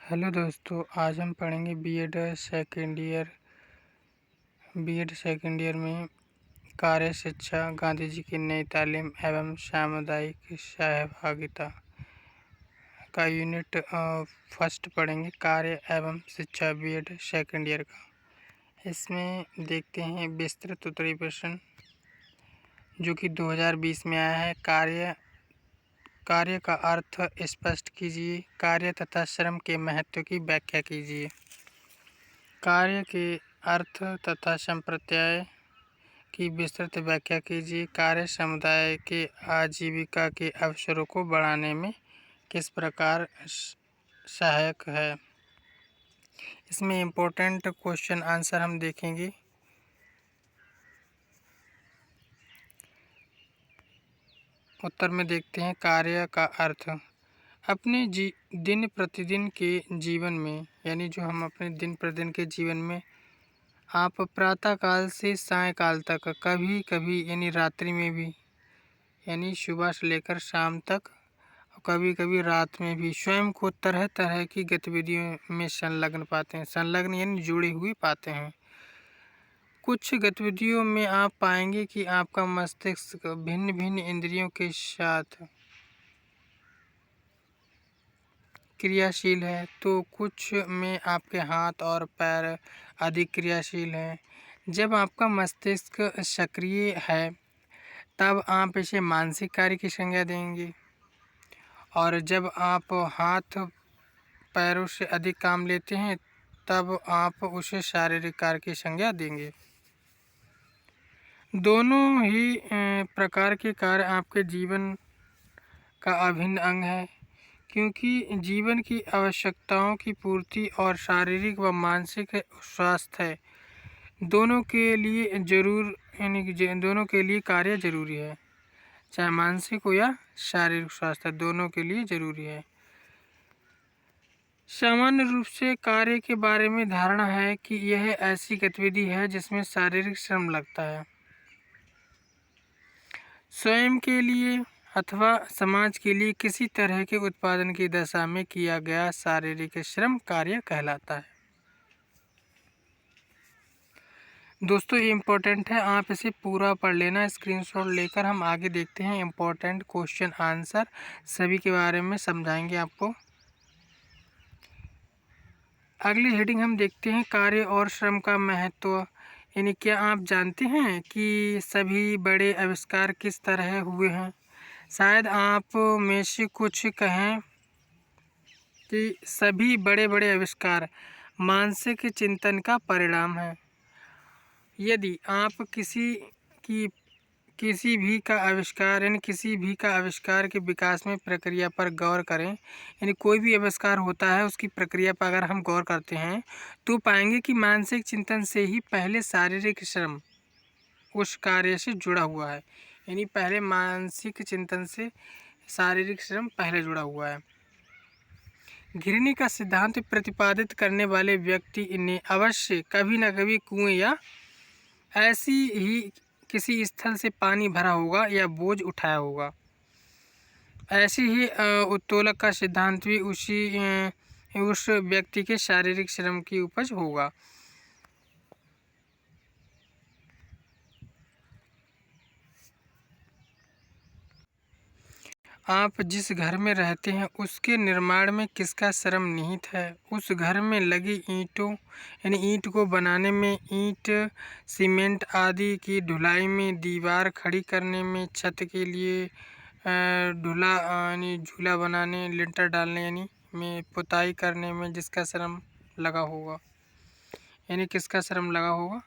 Hello दोस्तों, आज हम पढ़ेंगे बीएड सेकेंड ईयर में कार्य शिक्षा, गांधी जी की नई तालीम एवं सामुदायिक सहभागिता का यूनिट फर्स्ट पढ़ेंगे। कार्य एवं शिक्षा बीएड सेकेंड ईयर का। इसमें देखते हैं विस्तृत उत्तरीय प्रश्न जो कि 2020 में आया है। कार्य का अर्थ स्पष्ट कीजिए। कार्य तथा श्रम के महत्व की व्याख्या कीजिए। कार्य के अर्थ तथा संप्रत्यय की विस्तृत व्याख्या कीजिए। कार्य समुदाय के आजीविका के अवसरों को बढ़ाने में किस प्रकार सहायक है। इसमें इम्पोर्टेंट क्वेश्चन आंसर हम देखेंगे। उत्तर में देखते हैं कार्य का अर्थ अपने दिन प्रतिदिन के जीवन में, यानी जो हम अपने दिन प्रतिदिन के जीवन में आप प्रातःकाल से सायंकाल तक, कभी कभी यानी रात्रि में भी, यानी सुबह से लेकर शाम तक, कभी कभी रात में भी स्वयं को तरह तरह की गतिविधियों में संलग्न यानी जुड़े हुए पाते हैं। कुछ गतिविधियों में आप पाएंगे कि आपका मस्तिष्क भिन्न भिन्न इंद्रियों के साथ क्रियाशील है, तो कुछ में आपके हाथ और पैर अधिक क्रियाशील हैं। जब आपका मस्तिष्क सक्रिय है तब आप इसे मानसिक कार्य की संज्ञा देंगे, और जब आप हाथ पैरों से अधिक काम लेते हैं तब आप उसे शारीरिक कार्य की संज्ञा देंगे। दोनों ही प्रकार के कार्य आपके जीवन का अभिन्न अंग है, क्योंकि जीवन की आवश्यकताओं की पूर्ति और शारीरिक व मानसिक स्वास्थ्य दोनों के लिए दोनों के लिए कार्य जरूरी है, चाहे मानसिक हो या शारीरिक स्वास्थ्य, दोनों के लिए जरूरी है। सामान्य रूप से कार्य के बारे में धारणा है कि यह ऐसी गतिविधि है जिसमें शारीरिक श्रम लगता है। स्वयं के लिए अथवा समाज के लिए किसी तरह के उत्पादन की दशा में किया गया शारीरिक श्रम कार्य कहलाता है। दोस्तों ये इम्पोर्टेंट है, आप इसे पूरा पढ़ लेना। स्क्रीनशॉट लेकर हम आगे देखते हैं। इम्पोर्टेंट क्वेश्चन आंसर सभी के बारे में समझाएंगे आपको। अगली हेडिंग हम देखते हैं कार्य और श्रम का महत्व। यानी क्या आप जानते हैं कि सभी बड़े आविष्कार किस तरह हुए हैं। शायद आप में से कुछ कहें कि सभी बड़े बड़े आविष्कार मानसिक चिंतन का परिणाम है। यदि आप किसी भी का आविष्कार के विकास में प्रक्रिया पर गौर करें, यानी कोई भी आविष्कार होता है उसकी प्रक्रिया पर अगर हम गौर करते हैं तो पाएंगे कि मानसिक चिंतन से ही पहले शारीरिक श्रम उस कार्य से जुड़ा हुआ है। यानी पहले मानसिक चिंतन से शारीरिक श्रम पहले जुड़ा हुआ है। घिरनी का सिद्धांत प्रतिपादित करने वाले व्यक्ति ने अवश्य कभी न कभी कुएं या ऐसी ही किसी स्थल से पानी भरा होगा या बोझ उठाया होगा। ऐसे ही उत्तोलक का सिद्धांत भी उस व्यक्ति के शारीरिक श्रम की उपज होगा। आप जिस घर में रहते हैं उसके निर्माण में किसका श्रम निहित है। उस घर में लगी ईंट को बनाने में, ईंट सीमेंट आदि की ढुलाई में, दीवार खड़ी करने में, छत के लिए झूला बनाने, लिंटर डालने में, पुताई करने में जिसका श्रम लगा होगा, यानी किसका श्रम लगा होगा।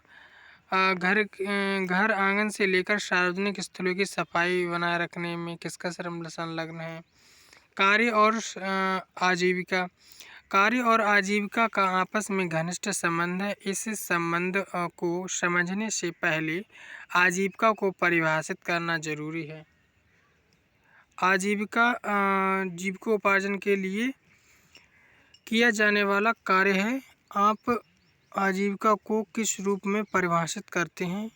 घर आंगन से लेकर सार्वजनिक स्थलों की सफाई बनाए रखने में किसका श्रम संलग्न है। कार्य और आजीविका का आपस में घनिष्ठ संबंध है। इस संबंध को समझने से पहले आजीविका को परिभाषित करना जरूरी है। आजीविका जीविकोपार्जन के लिए किया जाने वाला कार्य है। आप आजीविका को किस रूप में परिभाषित करते हैं।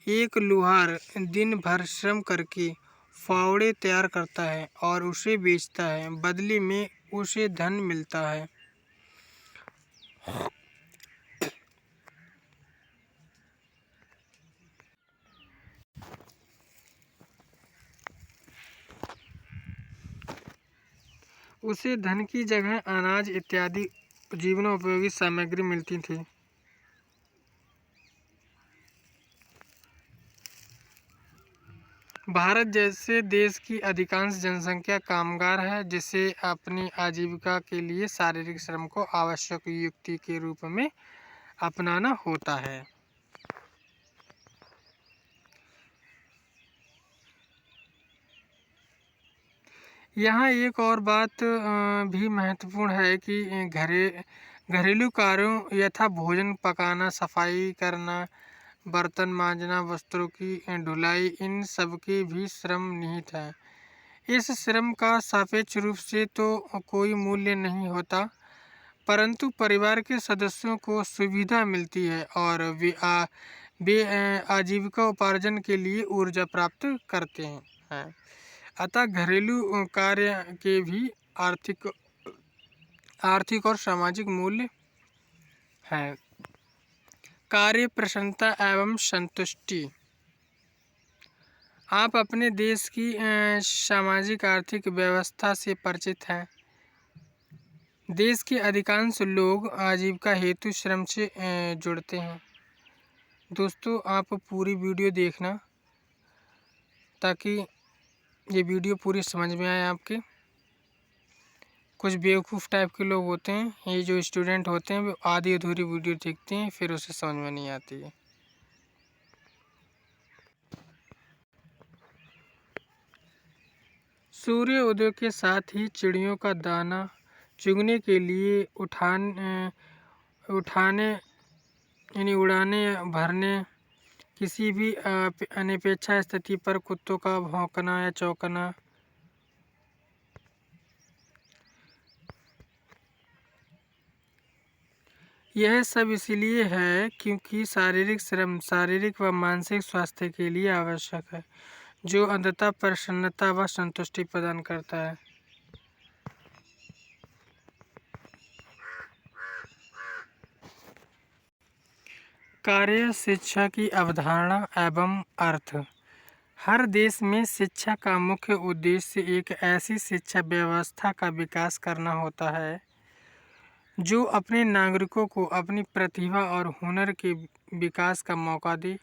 एक लुहार दिन भर श्रम करके फावड़े तैयार करता है और उसे बेचता है, बदले में उसे धन मिलता है। उसे धन की जगह अनाज इत्यादि जीवनोपयोगी सामग्री मिलती थी। भारत जैसे देश की अधिकांश जनसंख्या कामगार है, जिसे अपनी आजीविका के लिए शारीरिक श्रम को आवश्यक युक्ति के रूप में अपनाना होता है। यहाँ एक और बात भी महत्वपूर्ण है कि घरेलू कार्यों यथा भोजन पकाना, सफाई करना, बर्तन मांजना, वस्त्रों की ढुलाई, इन सब के भी श्रम निहित है। इस श्रम का सापेक्ष रूप से तो कोई मूल्य नहीं होता, परंतु परिवार के सदस्यों को सुविधा मिलती है और वे आजीविका उपार्जन के लिए ऊर्जा प्राप्त करते हैं। अतः घरेलू कार्य के भी आर्थिक और सामाजिक मूल्य हैं। कार्य प्रसन्नता एवं संतुष्टि। आप अपने देश की सामाजिक आर्थिक व्यवस्था से परिचित हैं। देश के अधिकांश लोग आजीविका हेतु श्रम से जुड़ते हैं। दोस्तों, आप पूरी वीडियो देखना ताकि ये वीडियो पूरी समझ में आए आपके। कुछ बेवकूफ़ टाइप के लोग होते हैं, ये जो स्टूडेंट होते हैं, वो आधी अधूरी वीडियो देखते हैं, फिर उसे समझ में नहीं आती है। सूर्य उदय के साथ ही चिड़ियों का दाना चुगने के लिए उड़ाने भरने, किसी भी अनपेक्षा स्थिति पर कुत्तों का भौंकना या चौंकना, यह सब इसलिए है क्योंकि शारीरिक श्रम शारीरिक व मानसिक स्वास्थ्य के लिए आवश्यक है, जो अंततः प्रसन्नता व संतुष्टि प्रदान करता है। कार्य शिक्षा की अवधारणा एवं अर्थ। हर देश में शिक्षा का मुख्य उद्देश्य एक ऐसी शिक्षा व्यवस्था का विकास करना होता है जो अपने नागरिकों को अपनी प्रतिभा और हुनर के विकास का मौका दे,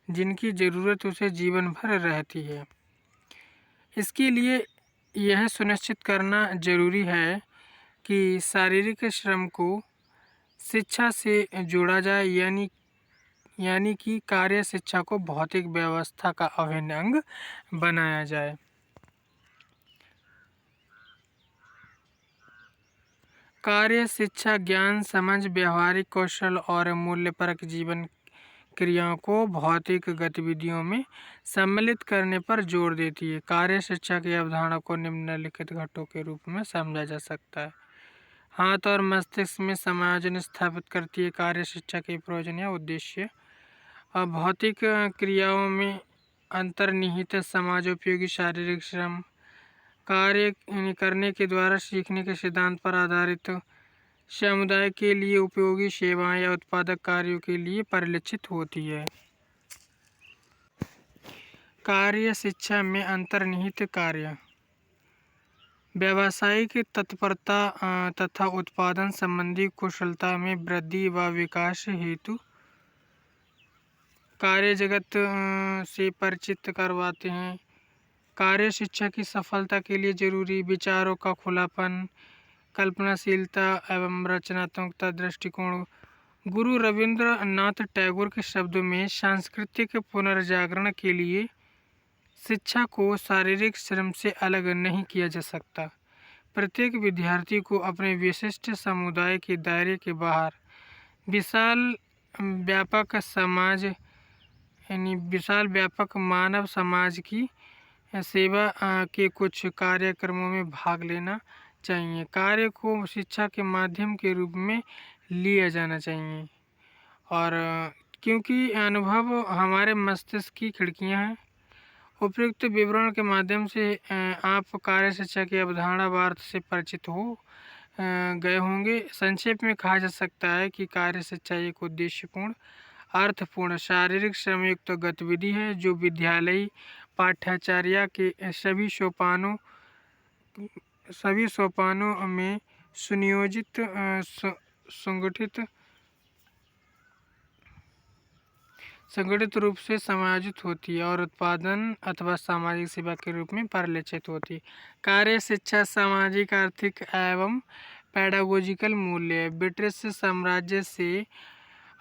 जिनकी ज़रूरत उसे जीवन भर रहती है। इसके लिए यह सुनिश्चित करना जरूरी है कि शारीरिक श्रम को शिक्षा से जोड़ा जाए, यानी कि कार्य शिक्षा को भौतिक व्यवस्था का अभिन्न अंग बनाया जाए। कार्य शिक्षा ज्ञान, समझ, व्यवहारिक कौशल और मूल्यपरक जीवन क्रियाओं को भौतिक गतिविधियों में सम्मिलित करने पर जोर देती है। कार्य शिक्षा की अवधारणा को निम्नलिखित घटकों के रूप में समझा जा सकता है। हाथ और मस्तिष्क में समायोजन स्थापित करती है। कार्य शिक्षा के प्रयोजन या उद्देश्य। भौतिक क्रियाओं में अंतर्निहित समाजोपयोगी शारीरिक श्रम। कार्य करने के द्वारा सीखने के सिद्धांत पर आधारित समुदाय के लिए उपयोगी सेवाएं या उत्पादक कार्यों के लिए परिलक्षित होती है। कार्य शिक्षा में अंतर्निहित कार्य व्यावसायिक तत्परता तथा उत्पादन संबंधी कुशलता में वृद्धि व विकास हेतु कार्य जगत से परिचित करवाते हैं। कार्य शिक्षा की सफलता के लिए जरूरी विचारों का खुलापन, कल्पनाशीलता एवं रचनात्मकता दृष्टिकोण। गुरु रविंद्रनाथ टैगोर के शब्दों में सांस्कृतिक पुनर्जागरण के लिए शिक्षा को शारीरिक श्रम से अलग नहीं किया जा सकता। प्रत्येक विद्यार्थी को अपने विशिष्ट समुदाय के दायरे के बाहर विशाल व्यापक मानव समाज की सेवा के कुछ कार्यक्रमों में भाग लेना चाहिए। कार्य को शिक्षा के माध्यम के रूप में लिया जाना चाहिए, और क्योंकि अनुभव हमारे मस्तिष्क की खिड़कियां हैं। उपयुक्त विवरण के माध्यम से आप कार्य शिक्षा की अवधारणा व अर्थ से परिचित हो गए होंगे। संक्षेप में कहा जा सकता है कि कार्य शिक्षा एक उद्देश्यपूर्ण, अर्थपूर्ण, शारीरिक श्रमयुक्त गतिविधि है जो विद्यालयी पाठ्याचर्या के सभी सोपानों में सुनियोजित, संगठित रूप से समायोजित होती है और उत्पादन अथवा सामाजिक सेवा के रूप में परिलक्षित होती है। कार्य शिक्षा सामाजिक, आर्थिक एवं पेडागोजिकल मूल्य। ब्रिटिश साम्राज्य से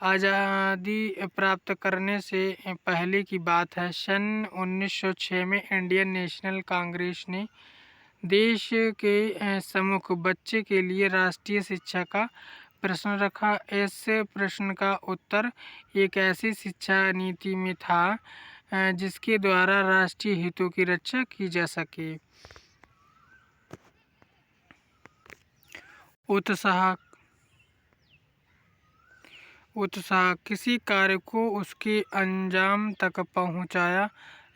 आज़ादी प्राप्त करने से पहले की बात है। सन 1906 में इंडियन नेशनल कांग्रेस ने देश के सम्मुख बच्चे के लिए राष्ट्रीय शिक्षा का प्रश्न रखा। इस प्रश्न का उत्तर एक ऐसी शिक्षा नीति में था जिसके द्वारा राष्ट्रीय हितों की रक्षा की जा सके। उत्साह किसी कार्य को उसके अंजाम तक पहुंचाया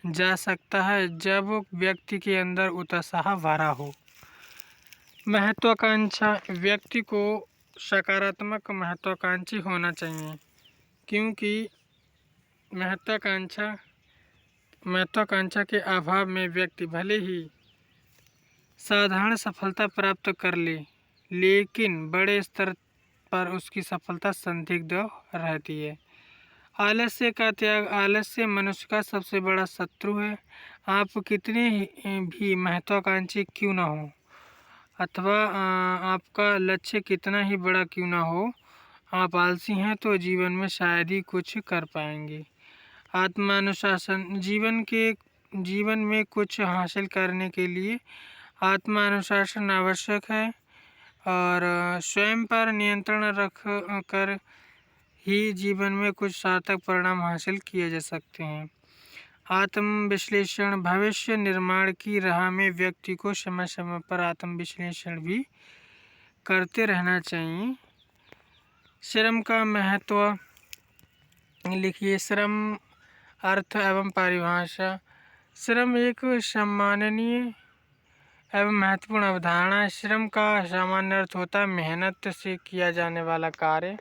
जा सकता है जब व्यक्ति के अंदर उत्साह भरा हो। महत्वाकांक्षा, व्यक्ति को सकारात्मक महत्वाकांक्षी होना चाहिए, क्योंकि महत्वाकांक्षा के अभाव में व्यक्ति भले ही साधारण सफलता प्राप्त कर ले, लेकिन बड़े स्तर पर उसकी सफलता संदिग्ध रहती है। आलस्य का त्याग। आलस्य मनुष्य का सबसे बड़ा शत्रु है। आप कितने भी महत्वाकांक्षी क्यों ना हो अथवा आपका लक्ष्य कितना ही बड़ा क्यों ना हो, आप आलसी हैं तो जीवन में शायद ही कुछ कर पाएंगे। आत्मानुशासन। जीवन में कुछ हासिल करने के लिए आत्मानुशासन आवश्यक है और स्वयं पर नियंत्रण रख कर ही जीवन में कुछ सार्थक परिणाम हासिल किए जा सकते हैं। आत्मविश्लेषण। भविष्य निर्माण की राह में व्यक्ति को समय समय पर आत्मविश्लेषण भी करते रहना चाहिए। श्रम का महत्व लिखिए। श्रम, अर्थ एवं परिभाषा। श्रम एक सम्माननीय एवं महत्वपूर्ण अवधारणा है। श्रम का सामान्य अर्थ होता है मेहनत से किया जाने वाला कार्य,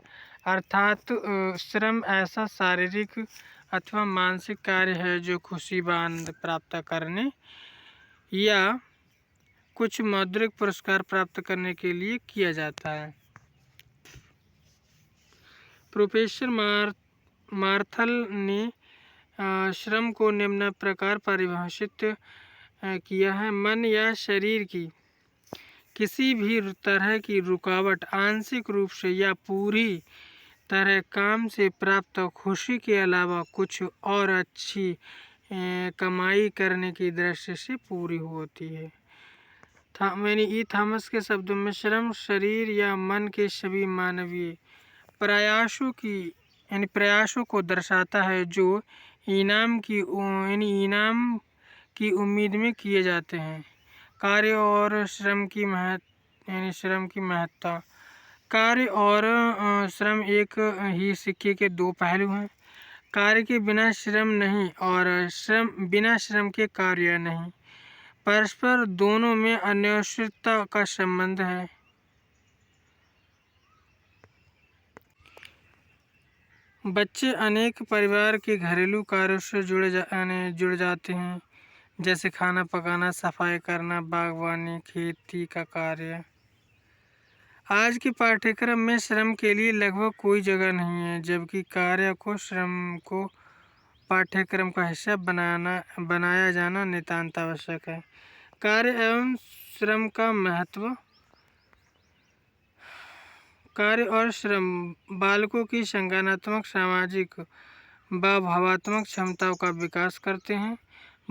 अर्थात श्रम ऐसा शारीरिक अथवा मानसिक कार्य है जो खुशी व आनंद प्राप्त करने या कुछ मौद्रिक पुरस्कार प्राप्त करने के लिए किया जाता है। प्रोफेसर मार्थल ने श्रम को निम्न प्रकार परिभाषित किया है। मन या शरीर की किसी भी तरह की रुकावट आंशिक रूप से या पूरी तरह काम से प्राप्त खुशी के अलावा कुछ और अच्छी कमाई करने की दृष्टि से पूरी होती है। थॉमस के शब्दों में श्रम शरीर या मन के सभी मानवीय प्रयासों को दर्शाता है जो इनाम की उम्मीद में किए जाते हैं। कार्य और श्रम की महत्ता। कार्य और श्रम एक ही सिक्के के दो पहलू हैं। कार्य के बिना श्रम नहीं और बिना श्रम के कार्य नहीं। परस्पर दोनों में अन्योन्यता का संबंध है। बच्चे अनेक परिवार के घरेलू कार्यों से जुड़ जाते हैं, जैसे खाना पकाना, सफाई करना, बागवानी, खेती का कार्य। आज के पाठ्यक्रम में श्रम के लिए लगभग कोई जगह नहीं है, जबकि कार्य को श्रम को पाठ्यक्रम का हिस्सा बनाया जाना नितांत आवश्यक है। कार्य एवं श्रम का महत्व। कार्य और श्रम बालकों की संज्ञानात्मक, सामाजिक व भावात्मक क्षमताओं का विकास करते हैं।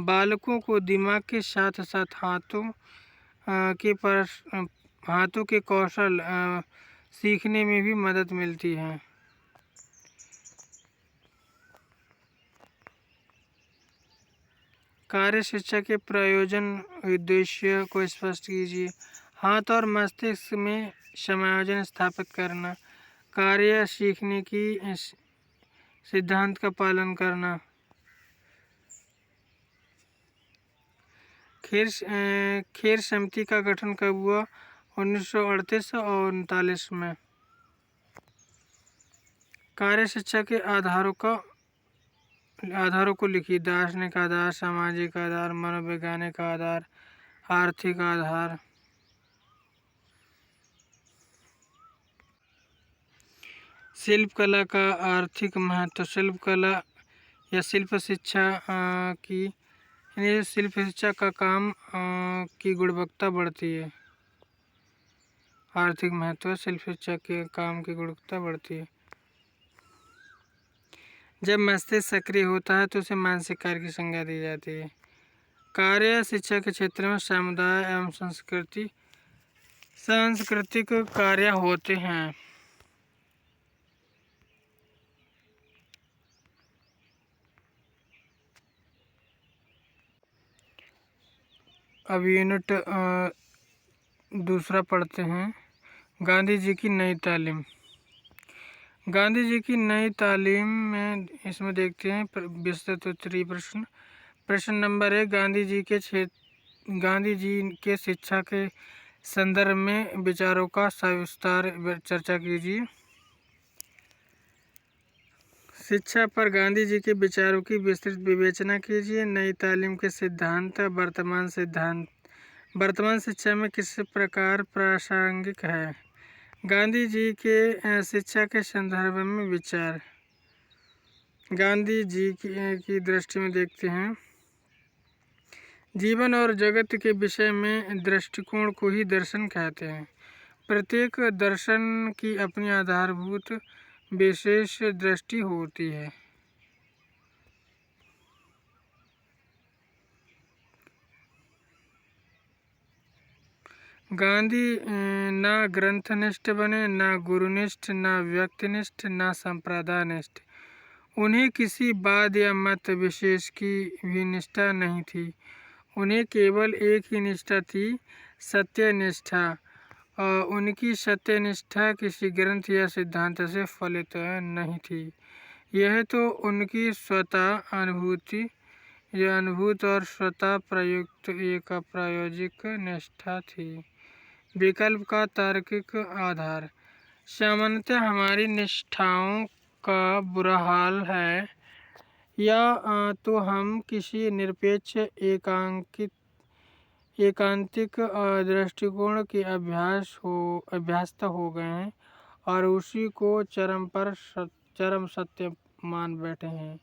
बालकों को दिमाग के साथ साथ हाथों के कौशल सीखने में भी मदद मिलती है। कार्य शिक्षा के प्रयोजन उद्देश्य को स्पष्ट कीजिए। हाथ और मस्तिष्क में समायोजन स्थापित करना, कार्य सीखने की सिद्धांत का पालन करना। खेर समिति का गठन कब हुआ 1938 और 39 में। कार्य शिक्षा के आधारों को लिखिए। दार्शनिक आधार, सामाजिक आधार, मनोवैज्ञानिक आधार, आर्थिक आधार। शिल्प कला का आर्थिक महत्व। शिल्प कला या शिल्प शिक्षा शिल्प शिक्षा का काम की गुणवत्ता बढ़ती है। आर्थिक महत्व, शिल्प शिक्षा के काम की गुणवत्ता बढ़ती है। जब मस्तिष्क सक्रिय होता है तो उसे मानसिक कार्य की संज्ञा दी जाती है। कार्य शिक्षा के क्षेत्र में समुदाय एवं सांस्कृतिक कार्य होते हैं। अब यूनिट दूसरा पढ़ते हैं। गांधी जी की नई तालीम। गांधी जी की नई तालीम में इसमें देखते हैं विस्तृत उत्तरीय प्रश्न। प्रश्न नंबर 1, गांधी जी के शिक्षा के संदर्भ में विचारों का सविस्तार चर्चा कीजिए। शिक्षा पर गांधी जी के विचारों की विस्तृत विवेचना कीजिए। नई तालीम के सिद्धांत वर्तमान शिक्षा में किस प्रकार प्रासंगिक है। गांधी जी के शिक्षा के संदर्भ में विचार। गांधी जी की दृष्टि में देखते हैं। जीवन और जगत के विषय में दृष्टिकोण को ही दर्शन कहते हैं। प्रत्येक दर्शन की अपनी आधारभूत विशेष दृष्टि होती है। गांधी ना ग्रंथनिष्ठ बने, ना गुरुनिष्ठ, ना व्यक्तिनिष्ठ, ना संप्रदायनिष्ठ। उन्हें किसी वाद या मत विशेष की भी निष्ठा नहीं थी। उन्हें केवल एक ही निष्ठा थी, सत्यनिष्ठा। उनकी सत्यनिष्ठा किसी ग्रंथ या सिद्धांत से फलित नहीं थी। यह तो उनकी स्वतः अनुभूत और स्वतः प्रयुक्त एक प्रायोगिक निष्ठा थी। विकल्प का तार्किक आधार। सामान्यतः हमारी निष्ठाओं का बुरा हाल है, या तो हम किसी निरपेक्ष एकांतिक दृष्टिकोण के अभ्यस्त हो गए हैं और उसी को चरम सत्य मान बैठे हैं।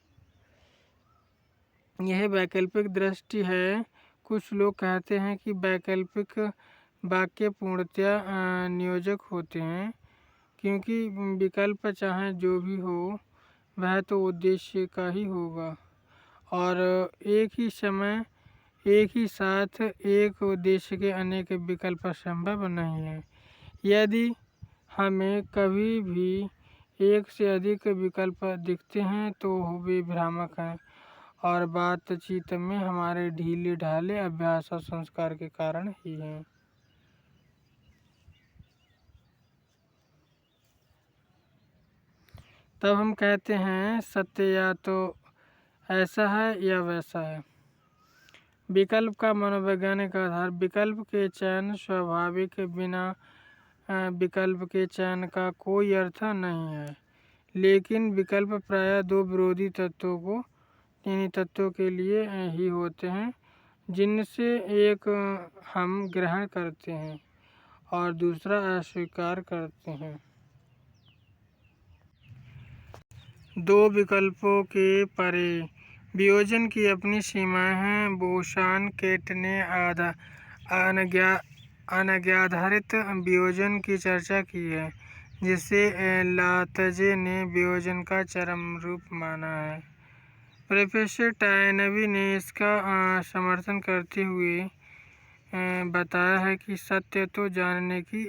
यह वैकल्पिक दृष्टि है। कुछ लोग कहते हैं कि वैकल्पिक वाक्य पूर्णतया नियोजक होते हैं, क्योंकि विकल्प चाहे जो भी हो वह तो उद्देश्य का ही होगा, और एक ही साथ एक उद्देश्य के अनेक विकल्प संभव नहीं है। यदि हमें कभी भी एक से अधिक विकल्प दिखते हैं तो वे भ्रामक हैं और बातचीत में हमारे ढीले ढाले अभ्यास और संस्कार के कारण ही हैं। तब हम कहते हैं सत्य या तो ऐसा है या वैसा है। विकल्प का मनोवैज्ञानिक आधार। विकल्प के चयन स्वाभाविक, बिना विकल्प के चयन का कोई अर्थ नहीं है। लेकिन विकल्प प्रायः दो विरोधी तत्वों के लिए ही होते हैं, जिनसे एक हम ग्रहण करते हैं और दूसरा अस्वीकार करते हैं। दो विकल्पों के परे वियोजन की अपनी सीमाएं हैं। बोसान-केट ने अनज्ञाधारित वियोजन की चर्चा की है, जिसे लातजे ने वियोजन का चरम रूप माना है। प्रोफेसर टायनबी ने इसका समर्थन करते हुए बताया है कि सत्य तो जानने की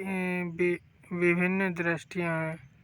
विभिन्न दृष्टियां हैं।